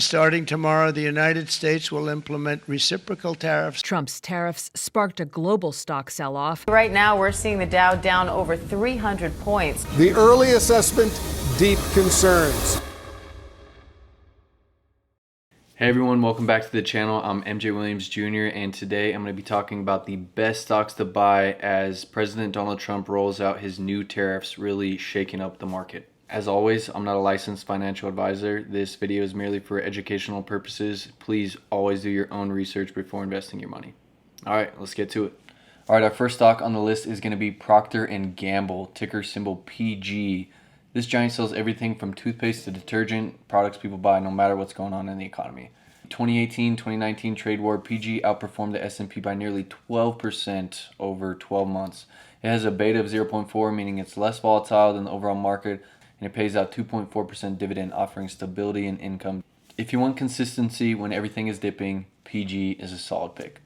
Starting tomorrow, the United States will implement reciprocal tariffs. Trump's tariffs sparked a global stock sell-off. Right now, we're seeing the Dow down over 300 points. The early assessment, deep concerns. Hey everyone, welcome back to the channel. I'm MJ Williams Jr. and today I'm going to be talking about the best stocks to buy as President Donald Trump rolls out his new tariffs, really shaking up the market. As always, I'm not a licensed financial advisor. This video is merely for educational purposes. Please always do your own research before investing your money. All right, let's get to it. All right, our first stock on the list is going to be Procter & Gamble, ticker symbol PG. This giant sells everything from toothpaste to detergent, products people buy no matter what's going on in the economy. 2018-2019 trade war, PG outperformed the S&P by nearly 12% over 12 months. It has a beta of 0.4, meaning it's less volatile than the overall market, and it pays out 2.4% dividend, offering stability and income. If you want consistency when everything is dipping, PG is a solid pick.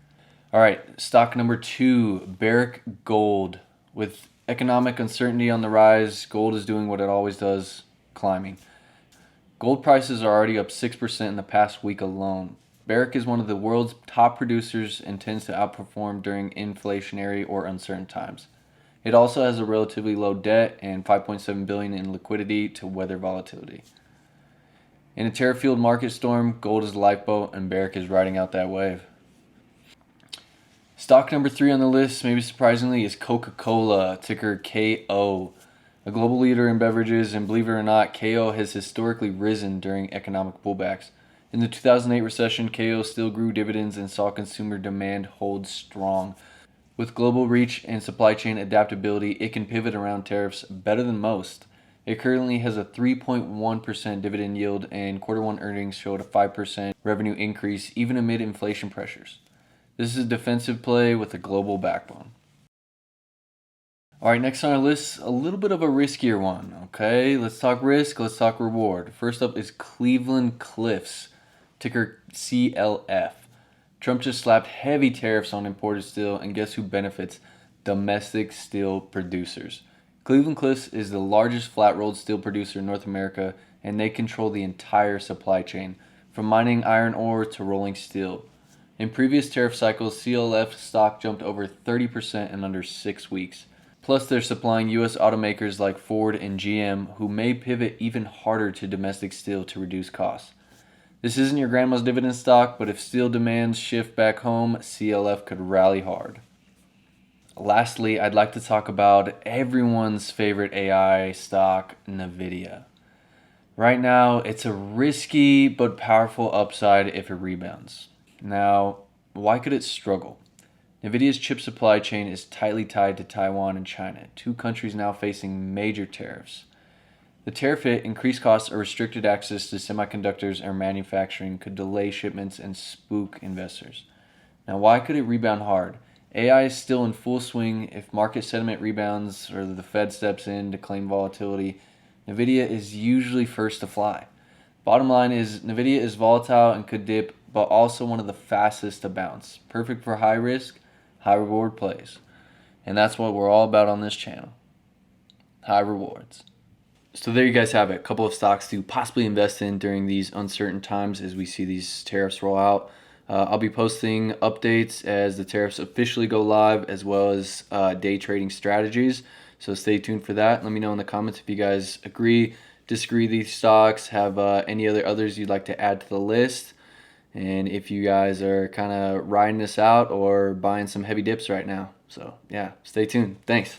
All right, stock number 2, Barrick Gold. With economic uncertainty on the rise, gold is doing what it always does, climbing. Gold prices are already up 6% in the past week alone. Barrick is one of the world's top producers and tends to outperform during inflationary or uncertain times. It also has a relatively low debt and $5.7 billion in liquidity to weather volatility. In a tariff-fueled market storm, gold is the lifeboat and Barrick is riding out that wave. Stock number 3 on the list, maybe surprisingly, is Coca-Cola, ticker KO. A global leader in beverages, and believe it or not, KO has historically risen during economic pullbacks. In the 2008 recession, KO still grew dividends and saw consumer demand hold strong. With global reach and supply chain adaptability, it can pivot around tariffs better than most. It currently has a 3.1% dividend yield, and Q1 earnings showed a 5% revenue increase even amid inflation pressures. This is a defensive play with a global backbone. All right, next on our list, a little bit of a riskier one, okay? Let's talk risk, let's talk reward. First up is Cleveland Cliffs, ticker CLF. Trump just slapped heavy tariffs on imported steel, and guess who benefits? Domestic steel producers. Cleveland Cliffs is the largest flat-rolled steel producer in North America, and they control the entire supply chain, from mining iron ore to rolling steel. In previous tariff cycles, CLF stock jumped over 30% in under 6 weeks. Plus, they're supplying U.S. automakers like Ford and GM, who may pivot even harder to domestic steel to reduce costs. This isn't your grandma's dividend stock, but if steel demands shift back home, CLF could rally hard. Lastly, I'd like to talk about everyone's favorite AI stock, NVIDIA. Right now, it's a risky but powerful upside if it rebounds. Now, why could it struggle? NVIDIA's chip supply chain is tightly tied to Taiwan and China, two countries now facing major tariffs. The tariff hit, increased costs, or restricted access to semiconductors or manufacturing could delay shipments and spook investors. Now, why could it rebound hard? AI is still in full swing. If market sentiment rebounds or the Fed steps in to claim volatility, NVIDIA is usually first to fly. Bottom line is, NVIDIA is volatile and could dip, but also one of the fastest to bounce. Perfect for high risk, high reward plays. And that's what we're all about on this channel. High rewards. So there you guys have it. A couple of stocks to possibly invest in during these uncertain times as we see these tariffs roll out. I'll be posting updates as the tariffs officially go live, as well as day trading strategies. So stay tuned for that. Let me know in the comments if you guys agree, disagree with these stocks, have any others you'd like to add to the list. And if you guys are kind of riding this out or buying some heavy dips right now. So yeah, stay tuned. Thanks.